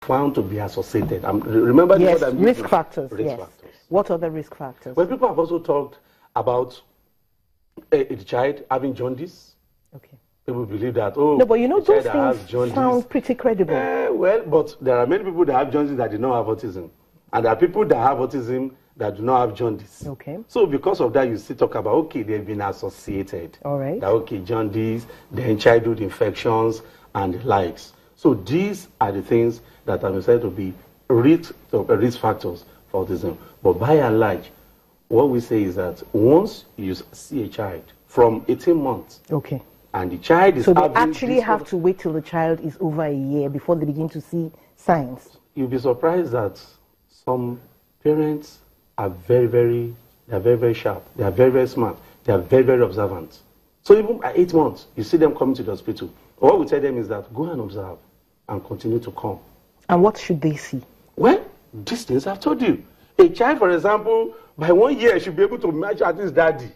found to be associated. Remember yes, the risk factors. Risk factors. What are the risk factors? Well, people have also talked about a child having jaundice. Okay. People believe that, oh, no, but you know, those things sound pretty credible. Well, but there are many people that have jaundice that do not have autism. And there are people that have autism that do not have jaundice. Okay. So because of that, you still talk about, okay, they've been associated. All right. That, okay, jaundice, then childhood infections, and the likes. So these are the things that are said to be risk factors for autism. But by and large, what we say is that once you see a child from 18 months, okay, and the child is so they actually have to wait till the child is over a year before they begin to see signs. You'll be surprised that some parents are very, very sharp. They are very, very smart. They are very, very observant. So even at 8 months, you see them coming to the hospital. What we tell them is that go and observe and continue to come. And what should they see? Well, these things I've told you. A child, for example, by 1 year should be able to match at his daddy.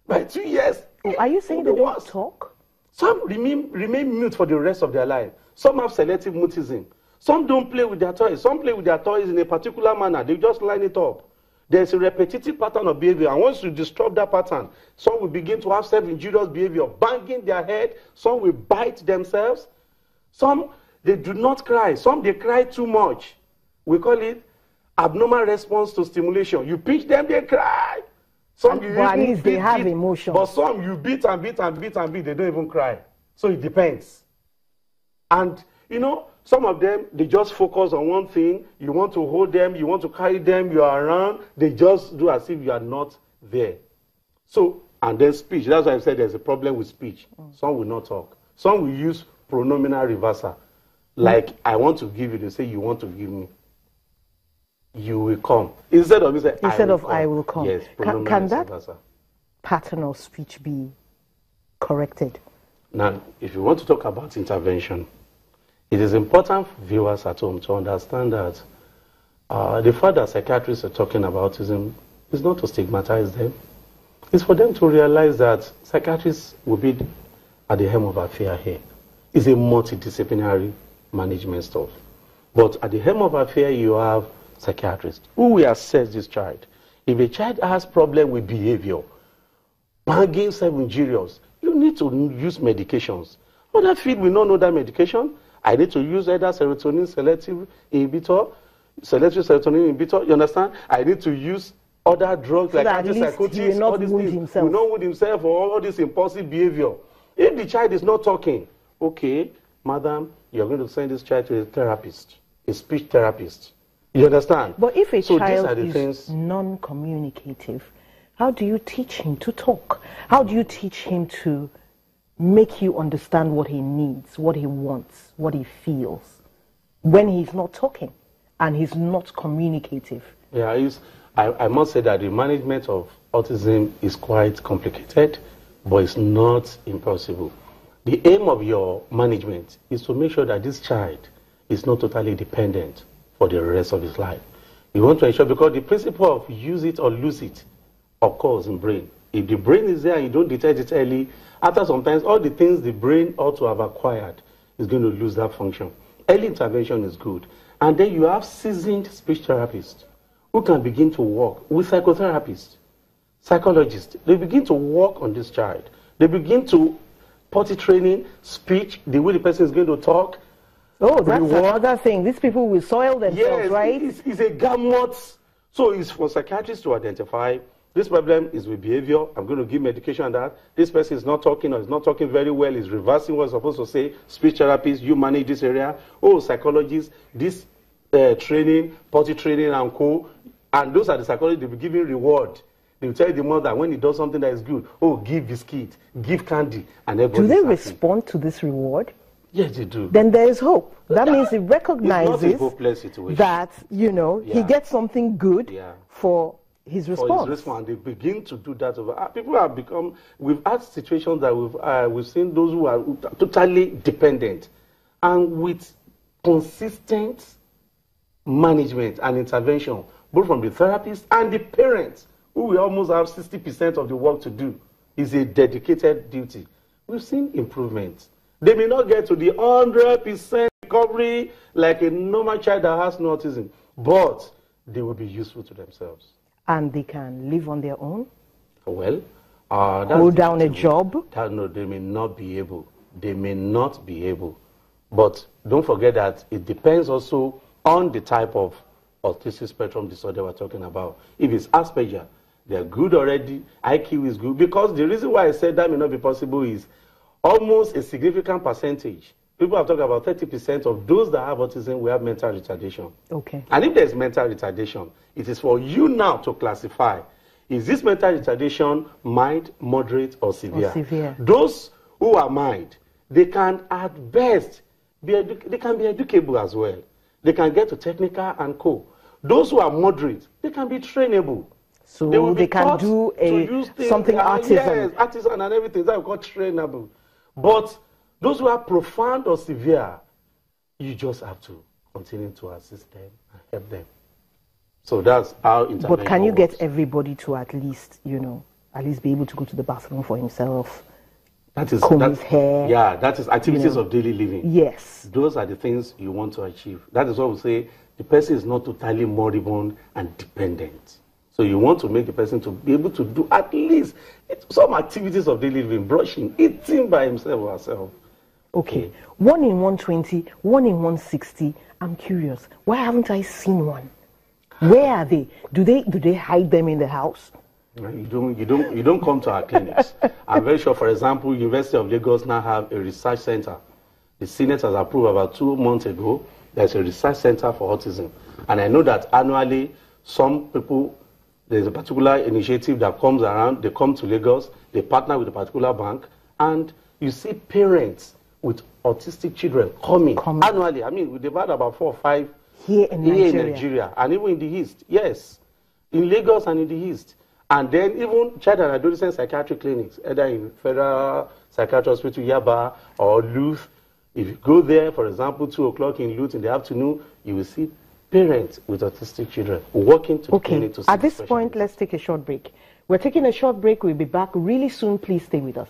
By 2 years. Are you saying they don't talk? Some remain mute for the rest of their life. Some have selective mutism. Some don't play with their toys. Some play with their toys in a particular manner. They just line it up. There's a repetitive pattern of behavior. And once you disrupt that pattern, some will begin to have self-injurious behavior, banging their head. Some will bite themselves. Some, they do not cry. Some, they cry too much. We call it abnormal response to stimulation. You pinch them, they cry. Some you at least they have emotion. But some you beat and beat and beat and beat, they don't even cry. So it depends. And, you know, some of them, they just focus on one thing. You want to hold them, you want to carry them, you are around. They just do as if you are not there. So, and then speech. That's why I said there's a problem with speech. Some will not talk. Some will use pronominal reversal. Like, I want to give you, they say, you want to give me. You will come. Instead of I will come. Yes, can that pattern of speech be corrected? Now, if you want to talk about intervention, it is important for viewers at home to understand that the fact that psychiatrists are talking about autism is not to stigmatize them. It's for them to realize that psychiatrists will be at the helm of affair here. It's a multidisciplinary management stuff. But at the helm of affair, you have psychiatrist who will assess this child. If a child has problem with behavior, banging, self-injurious, you need to use medications. Other field will not know that medication. I need to use either serotonin selective inhibitor, selective serotonin inhibitor, you understand? I need to use other drugs so like antipsychotics, all these things. Will not wound himself or all this impulsive behavior. If the child is not talking, okay, madam, you're going to send this child to a therapist, a speech therapist. You understand? But if a child is non-communicative, how do you teach him to talk? How do you teach him to make you understand what he needs, what he wants, what he feels, when he's not talking and he's not communicative? Yeah, I must say that the management of autism is quite complicated, but it's not impossible. The aim of your management is to make sure that this child is not totally dependent for the rest of his life. You want to ensure, because the principle of use it or lose it occurs in brain. If the brain is there and you don't detect it early, after sometimes all the things the brain ought to have acquired is going to lose that function. Early intervention is good. And then you have seasoned speech therapists who can begin to work with psychotherapists, psychologists. They begin to work on this child. They begin to potty training, speech, the way the person is going to talk. Oh, that's another thing. These people will soil themselves, yes, right? It's a gamut. So it's for psychiatrists to identify this problem is with behavior. I'm going to give medication on that. This person is not talking or is not talking very well. Is reversing what it's supposed to say. Speech therapists, you manage this area. Oh, psychologists, this training, potty training and co. And those are the psychologists they'll be giving reward. They will tell the mother when he does something that is good, oh, give biscuit, give candy, and everybody. Do they respond to this reward? Yes, they do. Then there is hope. That means he recognizes it's not a hopeless situation. that, you know, he gets something good for his response. They begin to do that. People have become, we've had situations that we've seen those who are totally dependent. And with consistent management and intervention, both from the therapist and the parents, who will almost have 60% of the work to do, is a dedicated duty. We've seen improvements. They may not get to the 100% recovery like a normal child that has no autism, but they will be useful to themselves. And they can live on their own? Well, hold down a job? No, they may not be able. They may not be able. But don't forget that it depends also on the type of autistic spectrum disorder we're talking about. If it's Asperger, they're good already, IQ is good. Because the reason why I said that may not be possible is almost a significant percentage. People have talked about 30% of those that have autism will have mental retardation. Okay. And if there's mental retardation, it is for you now to classify, is this mental retardation mild, moderate, or severe? Those who are mild, they can at best, they can be educable as well. They can get to technical and co. Those who are moderate, they can be trainable. So they can do something artisan. Yes, artisan and everything. That we call trainable. But those who are profound or severe, you just have to continue to assist them and help them. So that's how intervention But can you works. get everybody to at least, at least be able to go to the bathroom for himself? That is comb his hair. Yeah, that is activities of daily living. Yes. Those are the things you want to achieve. That is what we say the person is not totally moribund and dependent. So you want to make the person to be able to do at least some activities of daily living, brushing, eating by himself or herself. Okay. 1 in 120, 1 in 160. I'm curious. Why haven't I seen one? Where are they? Do they hide them in the house? You don't come to our clinics. I'm very sure, for example, University of Lagos now have a research center. The Senate has approved about 2 months ago. There's a research center for autism. And I know that annually, some people, there's a particular initiative that comes around, they come to Lagos, they partner with a particular bank, and you see parents with autistic children coming. Annually. I mean, they've had about 4 or 5 here in Nigeria, and even in the East. Yes, in Lagos and in the East. And then even child and adolescent psychiatric clinics, either in Federal Psychiatric Hospital, Yaba, or Luth. If you go there, for example, 2 o'clock in Luth in the afternoon, you will see parents with autistic children walking to the clinic to see At this point, let's take a short break. We're taking a short break. We'll be back really soon. Please stay with us.